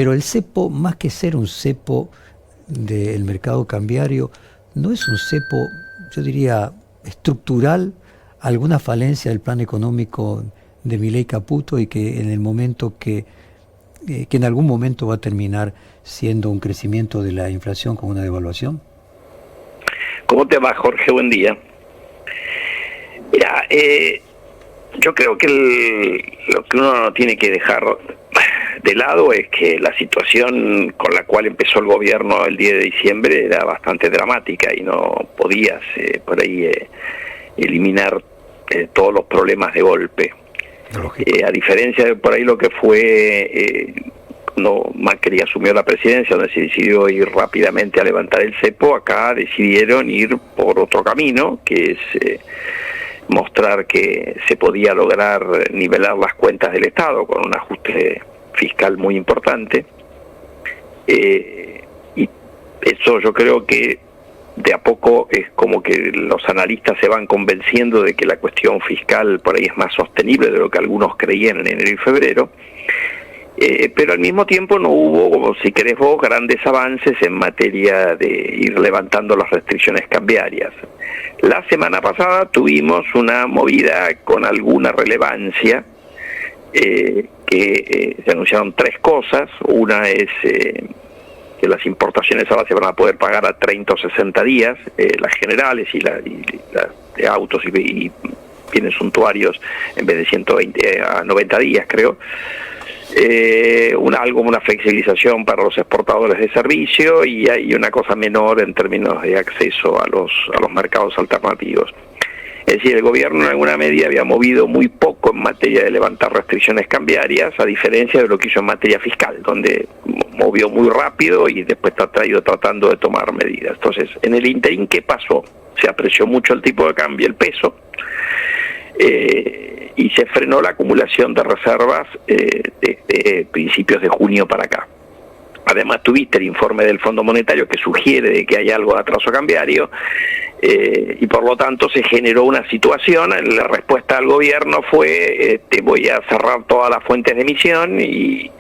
Pero el cepo, más que ser un cepo del mercado cambiario, no es un cepo, yo diría, estructural, alguna falencia del plan económico de Milei Caputo y que en el momento que en algún momento va a terminar siendo un crecimiento de la inflación con una devaluación. ¿Cómo te va, Jorge? Buen día. Mira, yo creo que lo que uno no tiene que dejar de lado es que la situación con la cual empezó el gobierno el 10 de diciembre era bastante dramática y no podías por ahí eliminar todos los problemas de golpe. A diferencia de por ahí lo que fue cuando Macri asumió la presidencia, donde se decidió ir rápidamente a levantar el cepo, acá decidieron ir por otro camino, que es mostrar que se podía lograr nivelar las cuentas del Estado con un ajuste fiscal muy importante. Y eso yo creo que de a poco es como que los analistas se van convenciendo de que la cuestión fiscal por ahí es más sostenible de lo que algunos creían en enero y febrero, pero al mismo tiempo no hubo, como si querés vos, grandes avances en materia de ir levantando las restricciones cambiarias. La semana pasada tuvimos una movida con alguna relevancia, que se anunciaron tres cosas. Una es que las importaciones ahora se van a poder pagar a 30 o 60 días, las generales y las de autos y bienes suntuarios en vez de 120 a 90 días, creo. Algo como una flexibilización para los exportadores de servicio y hay una cosa menor en términos de acceso a los mercados alternativos. Es decir, el gobierno en alguna medida había movido muy poco en materia de levantar restricciones cambiarias, a diferencia de lo que hizo en materia fiscal, donde movió muy rápido y después ha ido tratando de tomar medidas. Entonces, en el interín, ¿qué pasó? Se apreció mucho el tipo de cambio, el peso, y se frenó la acumulación de reservas desde principios de junio para acá. Además tuviste el informe del Fondo Monetario que sugiere de que hay algo de atraso cambiario, y por lo tanto se generó una situación. La respuesta del gobierno fue voy a cerrar todas las fuentes de emisión y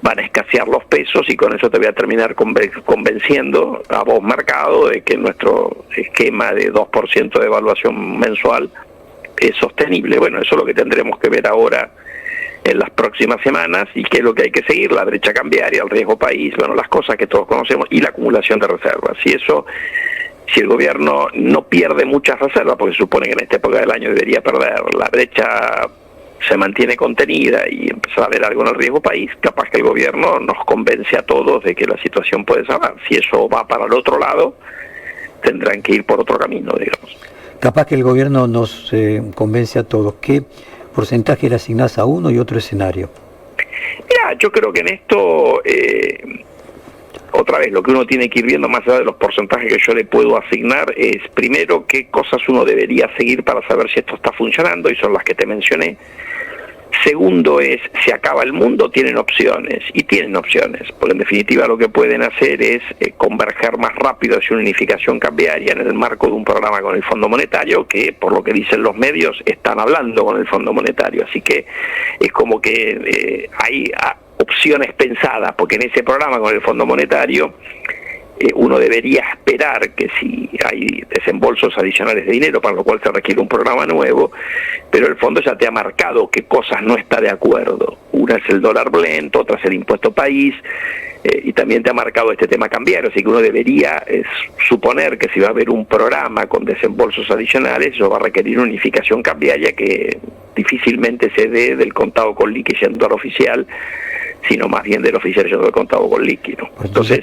van a escasear los pesos y con eso te voy a terminar convenciendo a vos, mercado, de que nuestro esquema de 2% de evaluación mensual es sostenible. Bueno, eso es lo que tendremos que ver ahora en las próximas semanas y qué es lo que hay que seguir: la brecha cambiaria, el riesgo país, bueno, las cosas que todos conocemos, y la acumulación de reservas. Si el gobierno no pierde muchas reservas, porque se supone que en esta época del año debería perder, la brecha se mantiene contenida y empezar a ver algo en el riesgo país, capaz que el gobierno nos convence a todos de que la situación puede salvar. Si eso va para el otro lado, tendrán que ir por otro camino, digamos. Capaz que el gobierno nos convence a todos. ¿Qué porcentaje le asignás a uno y otro escenario? Mira, yo creo que en esto, otra vez, lo que uno tiene que ir viendo más allá de los porcentajes que yo le puedo asignar es, primero, qué cosas uno debería seguir para saber si esto está funcionando, y son las que te mencioné. Segundo es, se acaba el mundo, tienen opciones, y tienen opciones, porque en definitiva lo que pueden hacer es converger más rápido hacia una unificación cambiaria en el marco de un programa con el Fondo Monetario, que por lo que dicen los medios están hablando con el Fondo Monetario, así que es como que hay opciones pensadas, porque en ese programa con el Fondo Monetario uno debería esperar que si hay desembolsos adicionales de dinero, para lo cual se requiere un programa nuevo, pero el fondo ya te ha marcado qué cosas no está de acuerdo. Una es el dólar blend, otra es el impuesto país, y también te ha marcado este tema cambiario, así que uno debería suponer que si va a haber un programa con desembolsos adicionales, eso va a requerir una unificación cambiaria que difícilmente se dé del contado con liqui yendo al oficial, sino más bien del oficial yendo al contado con liqui, ¿no? Entonces,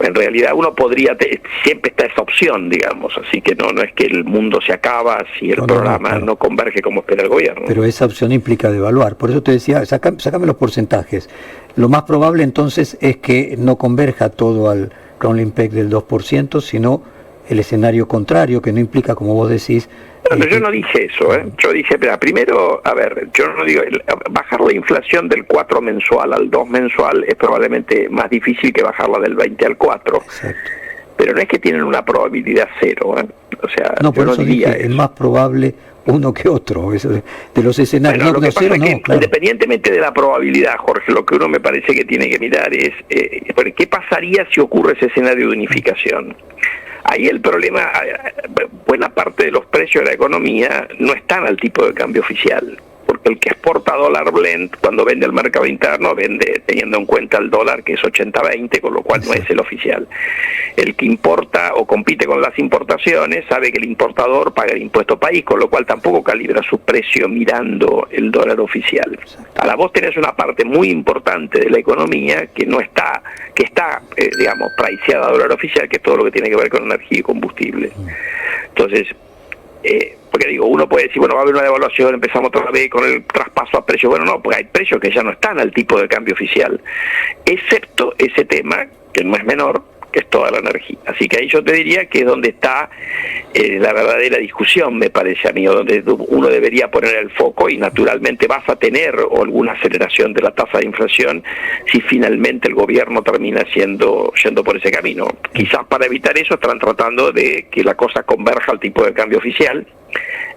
en realidad uno podría, siempre está esa opción, digamos, así que no es que el mundo se acaba si el programa no converge como espera el gobierno. Pero esa opción implica devaluar, por eso te decía, sácame los porcentajes. Lo más probable entonces es que no converja todo al Crawling Peg del 2%, sino el escenario contrario, que no implica, como vos decís... Pero yo no dije eso, yo dije, primero, a ver, yo no digo, bajar la inflación del 4 mensual al 2 mensual es probablemente más difícil que bajarla del 20 al 4. Exacto. pero no es que tienen una probabilidad cero, ¿eh? O sea, no, por yo eso no diría dije, es más probable uno que otro, eso de los escenarios. Bueno, lo que pasa cero, es que, claro. independientemente de la probabilidad, Jorge, lo que uno me parece que tiene que mirar es qué pasaría si ocurre ese escenario de unificación. Ahí el problema, buena parte de los precios de la economía no están al tipo de cambio oficial, porque el que exporta dólar blend, cuando vende al mercado interno, vende teniendo en cuenta el dólar, que es 80-20, con lo cual no es el oficial. El que importa o compite con las importaciones sabe que el importador paga el impuesto país, con lo cual tampoco calibra su precio mirando el dólar oficial. Ahora vos tenés una parte muy importante de la economía que no está, que está, digamos, priceada a dólar oficial, que es todo lo que tiene que ver con energía y combustible. Entonces, porque digo, uno puede decir, bueno, va a haber una devaluación, empezamos otra vez con el traspaso a precios. Bueno, no, porque hay precios que ya no están al tipo de cambio oficial, excepto ese tema, que no es menor, que es toda la energía. Así que ahí yo te diría que es donde está la verdadera discusión, me parece a mí, o donde uno debería poner el foco, y naturalmente vas a tener alguna aceleración de la tasa de inflación si finalmente el gobierno termina yendo por ese camino. Quizás para evitar eso están tratando de que la cosa converja al tipo de cambio oficial,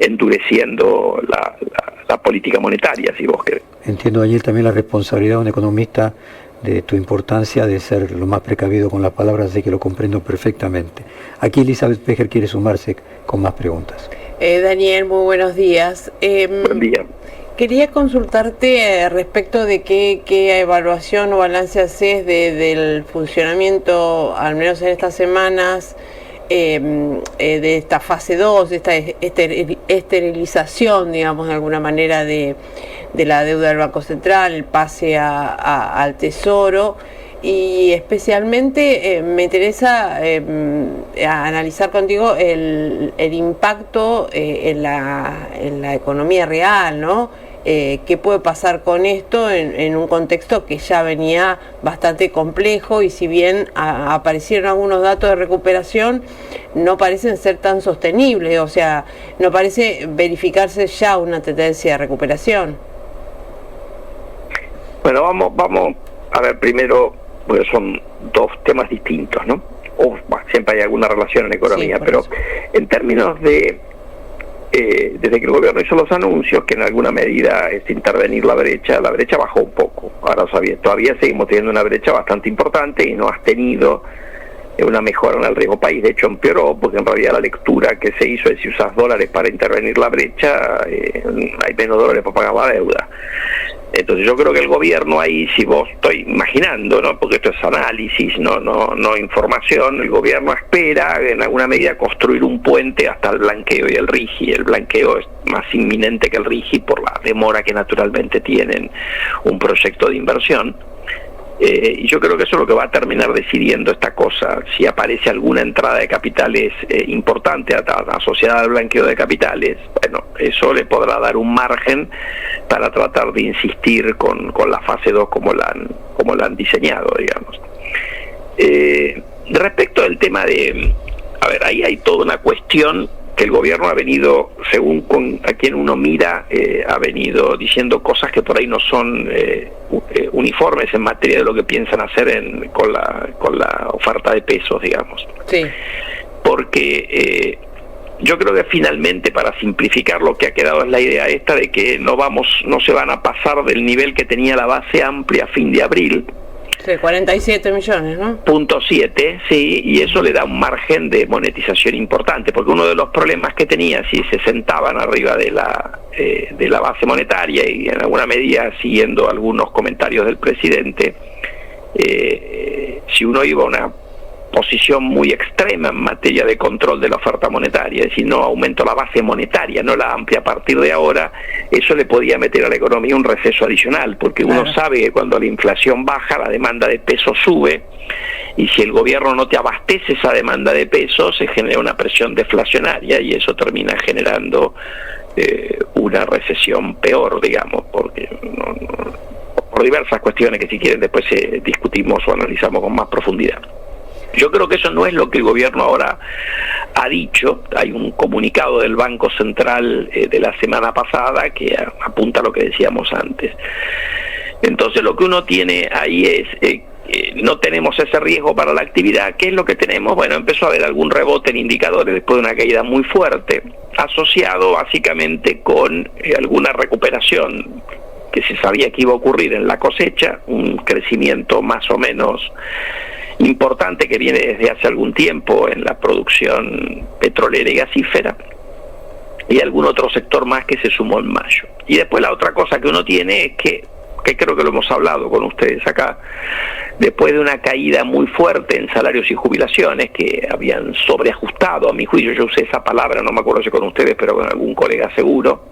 endureciendo la política monetaria, si vos querés. Entiendo, Daniel, también la responsabilidad de un economista, de tu importancia de ser lo más precavido con las palabras, de que lo comprendo perfectamente. Aquí Elizabeth Pejer quiere sumarse con más preguntas. Daniel, muy buenos días. Buen día. Quería consultarte respecto de qué evaluación o balance haces del funcionamiento, al menos en estas semanas, de esta fase 2, de esta esterilización, digamos, de alguna manera, de la deuda del Banco Central, el pase al Tesoro, y especialmente me interesa analizar contigo el impacto en la economía real, ¿no? ¿Qué puede pasar con esto en un contexto que ya venía bastante complejo, y si bien aparecieron algunos datos de recuperación, no parecen ser tan sostenibles? O sea, no parece verificarse ya una tendencia de recuperación. Bueno, vamos a ver primero, porque son dos temas distintos, ¿no? Siempre hay alguna relación en economía, sí, pero eso. En términos de desde que el gobierno hizo los anuncios que en alguna medida es intervenir la brecha bajó un poco. Ahora todavía seguimos teniendo una brecha bastante importante, y no has tenido una mejora en el riesgo país. De hecho empeoró, porque en realidad la lectura que se hizo es: si usas dólares para intervenir la brecha, hay menos dólares para pagar la deuda. Entonces yo creo que el gobierno ahí, si vos, estoy imaginando, ¿no?, porque esto es análisis, no información, el gobierno espera en alguna medida construir un puente hasta el blanqueo y el RIGI. El blanqueo es más inminente que el RIGI por la demora que naturalmente tienen un proyecto de inversión. Y yo creo que eso es lo que va a terminar decidiendo esta cosa. Si aparece alguna entrada de capitales importante asociada al blanqueo de capitales, bueno, eso le podrá dar un margen para tratar de insistir con la fase 2 como la han diseñado, digamos. Respecto del tema de... A ver, ahí hay toda una cuestión que el gobierno ha venido, según a quien uno mira, ha venido diciendo cosas que por ahí no son uniformes en materia de lo que piensan hacer con la oferta de pesos, digamos. Sí. Porque yo creo que finalmente, para simplificar, lo que ha quedado es la idea esta de que no se van a pasar del nivel que tenía la base amplia a fin de abril. Sí, 47 millones, ¿no? .7, sí, y eso le da un margen de monetización importante, porque uno de los problemas que tenía, si se sentaban arriba de la base monetaria, y en alguna medida siguiendo algunos comentarios del presidente, si uno iba a una posición muy extrema en materia de control de la oferta monetaria, es decir, no aumento la base monetaria, no la amplia a partir de ahora, eso le podía meter a la economía un receso adicional, porque uno sabe que cuando la inflación baja, la demanda de pesos sube, y si el gobierno no te abastece esa demanda de pesos, se genera una presión deflacionaria, y eso termina generando una recesión peor, digamos, porque por diversas cuestiones que, si quieren, después discutimos o analizamos con más profundidad. Yo creo que eso no es lo que el gobierno ahora ha dicho. Hay un comunicado del Banco Central de la semana pasada que apunta a lo que decíamos antes. Entonces lo que uno tiene ahí es no tenemos ese riesgo para la actividad. ¿Qué es lo que tenemos? Bueno, empezó a haber algún rebote en indicadores después de una caída muy fuerte, asociado básicamente con alguna recuperación que se sabía que iba a ocurrir en la cosecha, un crecimiento más o menos importante que viene desde hace algún tiempo en la producción petrolera y gasífera, y algún otro sector más que se sumó en mayo. Y después la otra cosa que uno tiene es que creo que lo hemos hablado con ustedes acá, después de una caída muy fuerte en salarios y jubilaciones que habían sobreajustado, a mi juicio, yo usé esa palabra, no me acuerdo si con ustedes, pero con algún colega seguro,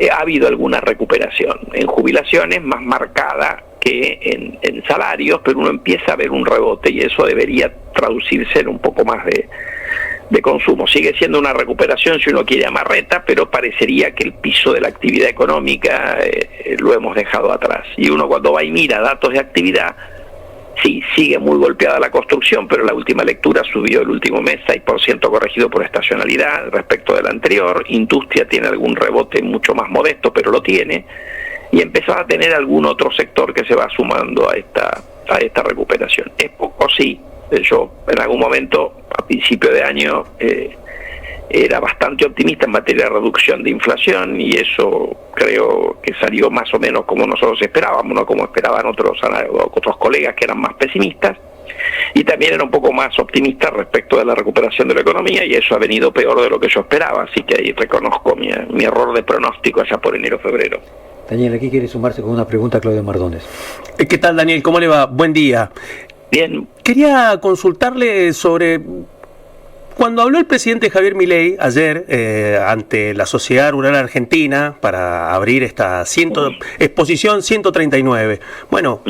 ha habido alguna recuperación en jubilaciones más marcada que en salarios, pero uno empieza a ver un rebote y eso debería traducirse en un poco más de consumo. Sigue siendo una recuperación, si uno quiere, amarreta, pero parecería que el piso de la actividad económica lo hemos dejado atrás. Y uno cuando va y mira datos de actividad, sí, sigue muy golpeada la construcción, pero la última lectura subió el último mes 6% corregido por estacionalidad respecto del anterior. Industria tiene algún rebote mucho más modesto, pero lo tiene. Y empezó a tener algún otro sector que se va sumando a esta recuperación. Es poco, sí. Yo en algún momento, a principio de año, era bastante optimista en materia de reducción de inflación y eso creo que salió más o menos como nosotros esperábamos, no como esperaban otros colegas que eran más pesimistas, y también era un poco más optimista respecto de la recuperación de la economía y eso ha venido peor de lo que yo esperaba, así que ahí reconozco mi error de pronóstico allá por enero-febrero. Daniel, aquí quiere sumarse con una pregunta a Claudio Mardones. ¿Qué tal, Daniel? ¿Cómo le va? Buen día. Bien. Quería consultarle sobre... Cuando habló el presidente Javier Milei ayer ante la Sociedad Rural Argentina para abrir esta exposición 139, bueno,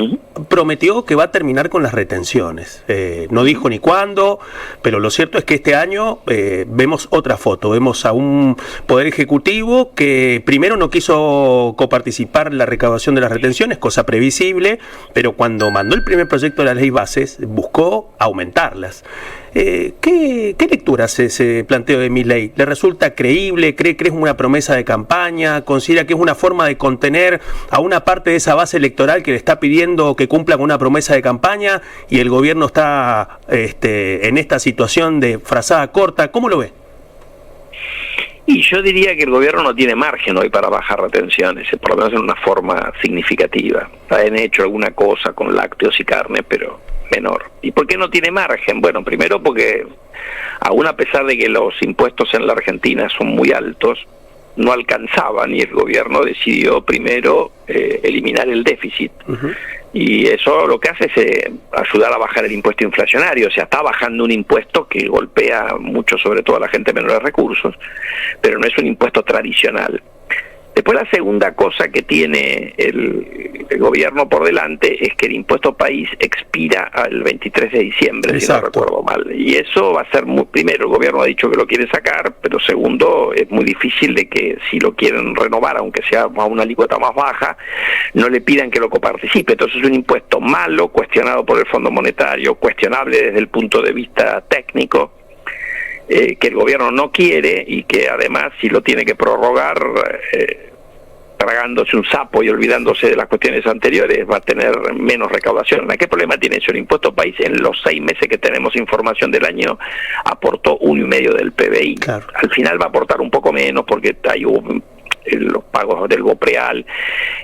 prometió que va a terminar con las retenciones. No dijo ni cuándo, pero lo cierto es que este año vemos otra foto. Vemos a un Poder Ejecutivo que primero no quiso coparticipar en la recaudación de las retenciones, cosa previsible, pero cuando mandó el primer proyecto de la ley bases, buscó aumentarlas. ¿Qué lectura hace ese planteo de Milei? ¿Le resulta creíble? ¿Cree que es una promesa de campaña? ¿Considera que es una forma de contener a una parte de esa base electoral que le está pidiendo que cumpla con una promesa de campaña y el gobierno está en esta situación de frazada corta? ¿Cómo lo ve? Y yo diría que el gobierno no tiene margen hoy para bajar retenciones, por lo menos en una forma significativa. Han hecho alguna cosa con lácteos y carne, pero menor. ¿Y por qué no tiene margen? Bueno, primero porque aún a pesar de que los impuestos en la Argentina son muy altos, no alcanzaban y el gobierno decidió primero eliminar el déficit. Y eso lo que hace es ayudar a bajar el impuesto inflacionario, o sea, está bajando un impuesto que golpea mucho sobre todo a la gente de menores recursos, pero no es un impuesto tradicional. Después la segunda cosa que tiene el gobierno por delante es que el impuesto país expira el 23 de diciembre, Exacto. Si no recuerdo mal. Y eso va a ser primero, el gobierno ha dicho que lo quiere sacar, pero segundo, es muy difícil de que si lo quieren renovar, aunque sea a una alícuota más baja, no le pidan que lo coparticipe. Entonces es un impuesto malo, cuestionado por el Fondo Monetario, cuestionable desde el punto de vista técnico, que el gobierno no quiere y que además si lo tiene que prorrogar tragándose un sapo y olvidándose de las cuestiones anteriores va a tener menos recaudación. ¿Qué problema tiene eso? El impuesto país en los 6 meses que tenemos información del año aportó 1,5 del PBI. Claro. Al final va a aportar un poco menos porque hay los pagos del GOPREAL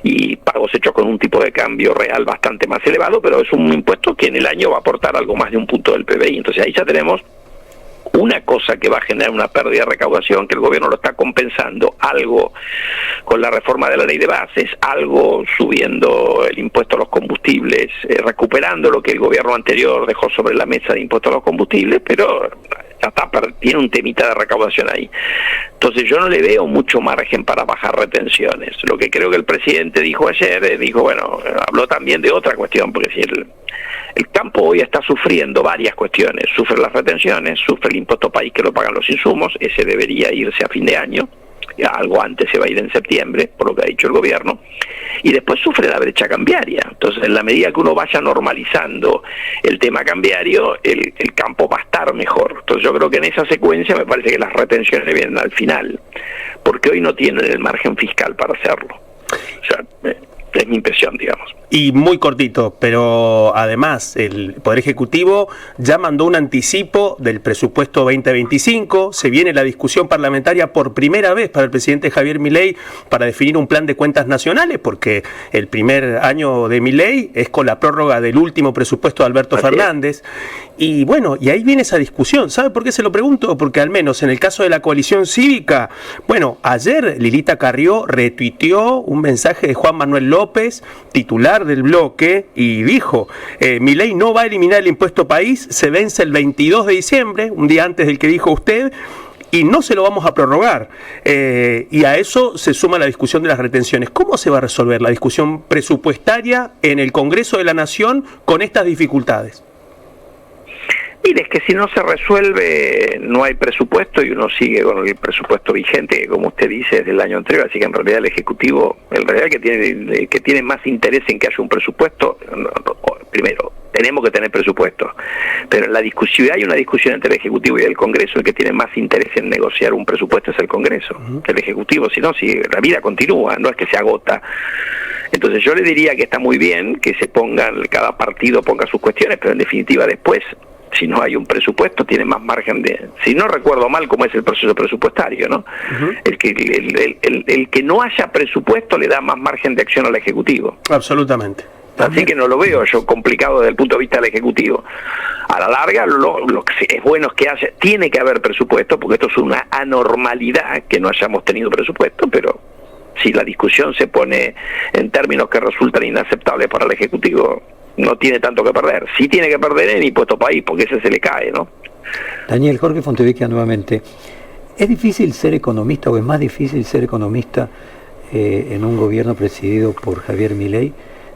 y pagos hechos con un tipo de cambio real bastante más elevado, pero es un impuesto que en el año va a aportar algo más de 1 punto del PBI. Entonces ahí ya tenemos una cosa que va a generar una pérdida de recaudación, que el gobierno lo está compensando, algo con la reforma de la ley de bases, algo subiendo el impuesto a los combustibles, recuperando lo que el gobierno anterior dejó sobre la mesa de impuesto a los combustibles, pero ya está, tiene un temita de recaudación ahí. Entonces yo no le veo mucho margen para bajar retenciones. Lo que creo que el presidente dijo ayer, bueno, habló también de otra cuestión, porque si el campo hoy está sufriendo varias cuestiones, sufre las retenciones, sufre el impuesto país que lo pagan los insumos, ese debería irse a fin de año, ya algo antes se va a ir en septiembre, por lo que ha dicho el gobierno, y después sufre la brecha cambiaria. Entonces en la medida que uno vaya normalizando el tema cambiario, el campo va a estar mejor. Entonces yo creo que en esa secuencia me parece que las retenciones vienen al final, porque hoy no tienen el margen fiscal para hacerlo. O sea, Es mi impresión, digamos. Y muy cortito, pero además el Poder Ejecutivo ya mandó un anticipo del presupuesto 2025, se viene la discusión parlamentaria por primera vez para el presidente Javier Milei para definir un plan de cuentas nacionales, porque el primer año de Milei es con la prórroga del último presupuesto de Alberto Fernández. Y bueno, y ahí viene esa discusión. ¿Sabe por qué se lo pregunto? Porque al menos en el caso de la coalición cívica, bueno, ayer Lilita Carrió retuiteó un mensaje de Juan Manuel López, titular del bloque, y dijo, Milei no va a eliminar el impuesto país, se vence el 22 de diciembre, un día antes del que dijo usted, y no se lo vamos a prorrogar. Y a eso se suma la discusión de las retenciones. ¿Cómo se va a resolver la discusión presupuestaria en el Congreso de la Nación con estas dificultades? Mire, es que si no se resuelve, no hay presupuesto y uno sigue con el presupuesto vigente, que como usted dice, es del año anterior, así que en realidad el Ejecutivo, que tiene más interés en que haya un presupuesto, primero, tenemos que tener presupuesto, pero la discusión, hay una discusión entre el Ejecutivo y el Congreso, el que tiene más interés en negociar un presupuesto es el Congreso, el Ejecutivo, si no, si la vida continúa, no es que se agota. Entonces yo le diría que está muy bien que se pongan, cada partido ponga sus cuestiones, pero en definitiva después, si no hay un presupuesto, tiene más margen de... Si no recuerdo mal cómo es el proceso presupuestario, ¿no? El que no haya presupuesto le da más margen de acción al Ejecutivo. Absolutamente. Así que no lo veo yo complicado desde el punto de vista del Ejecutivo. A la larga, lo que es bueno es que tiene que haber presupuesto, porque esto es una anormalidad que no hayamos tenido presupuesto, pero si la discusión se pone en términos que resultan inaceptables para el Ejecutivo, no tiene tanto que perder. Sí tiene que perder en impuesto país, porque ese se le cae, ¿no? Daniel, Jorge Fontevecchia nuevamente. ¿Es difícil ser economista o es más difícil ser economista en un gobierno presidido por Javier Milei?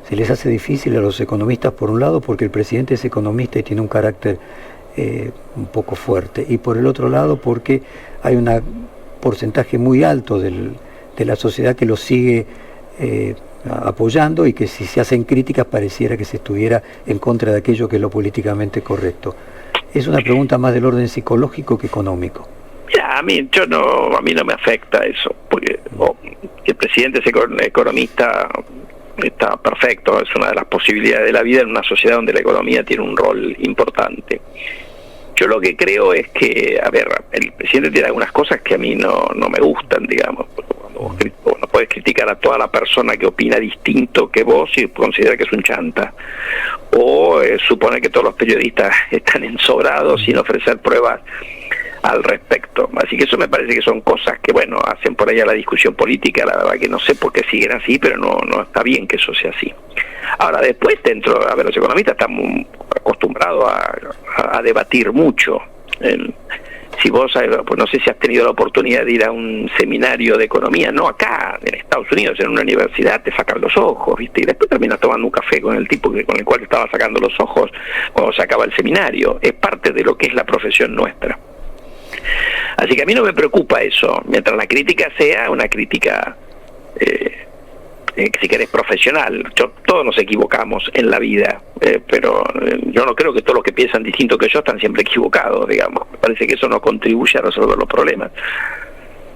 Se les hace difícil a los economistas, por un lado, porque el presidente es economista y tiene un carácter un poco fuerte, y por el otro lado, porque hay un porcentaje muy alto de la sociedad que lo sigue apoyando, y que si se hacen críticas pareciera que se estuviera en contra de aquello que es lo políticamente correcto. Es una pregunta más del orden psicológico que económico. Ya, a mí no me afecta eso, porque el presidente es economista, está perfecto, es una de las posibilidades de la vida en una sociedad donde la economía tiene un rol importante. Yo lo que creo es que, a ver, el presidente tiene algunas cosas que a mí no me gustan, digamos, porque cuando vos no puedes criticar a toda la persona que opina distinto que vos y considera que es un chanta, o supone que todos los periodistas están ensobrados sin ofrecer pruebas al respecto. Así que eso me parece que son cosas que, bueno, hacen por allá la discusión política. La verdad que no sé por qué siguen así, pero no está bien que eso sea así. Ahora, después, los economistas están acostumbrados a debatir mucho. Si vos, pues no sé si has tenido la oportunidad de ir a un seminario de economía, no acá, en Estados Unidos, en una universidad, te sacan los ojos, ¿viste? Y después terminas tomando un café con el tipo con el cual te estaba sacando los ojos cuando se acaba el seminario. Es parte de lo que es la profesión nuestra. Así que a mí no me preocupa eso, mientras la crítica sea una crítica, si querés, profesional. Todos nos equivocamos en la vida, pero yo no creo que todos los que piensan distinto que yo están siempre equivocados, digamos. Me parece que eso no contribuye a resolver los problemas.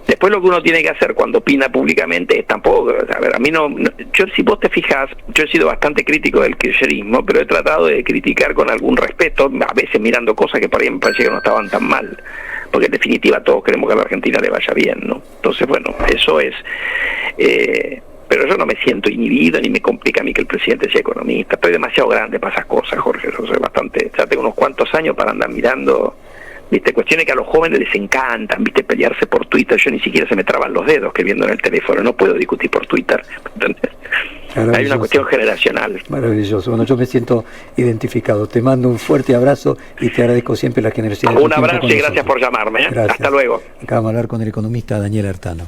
Después lo que uno tiene que hacer cuando opina públicamente es tampoco, a ver, a mí yo, si vos te fijas, yo he sido bastante crítico del kirchnerismo, pero he tratado de criticar con algún respeto, a veces mirando cosas que por ahí me parecía que no estaban tan mal, porque en definitiva todos queremos que a la Argentina le vaya bien, ¿no? Entonces, bueno, eso es, pero yo no me siento inhibido ni me complica a mí que el presidente sea economista. Estoy demasiado grande para esas cosas, Jorge. Yo soy bastante, ya tengo unos cuantos años para andar mirando, viste, cuestiones que a los jóvenes les encantan, viste, pelearse por Twitter. Yo ni siquiera se me traban los dedos escribiendo en el teléfono, no puedo discutir por Twitter, ¿entendés? Hay una cuestión generacional. Maravilloso. Bueno, yo me siento identificado. Te mando un fuerte abrazo y te agradezco siempre la generosidad. Un abrazo y gracias por llamarme. Gracias. Hasta luego. Acabamos de hablar con el economista Daniel Artano.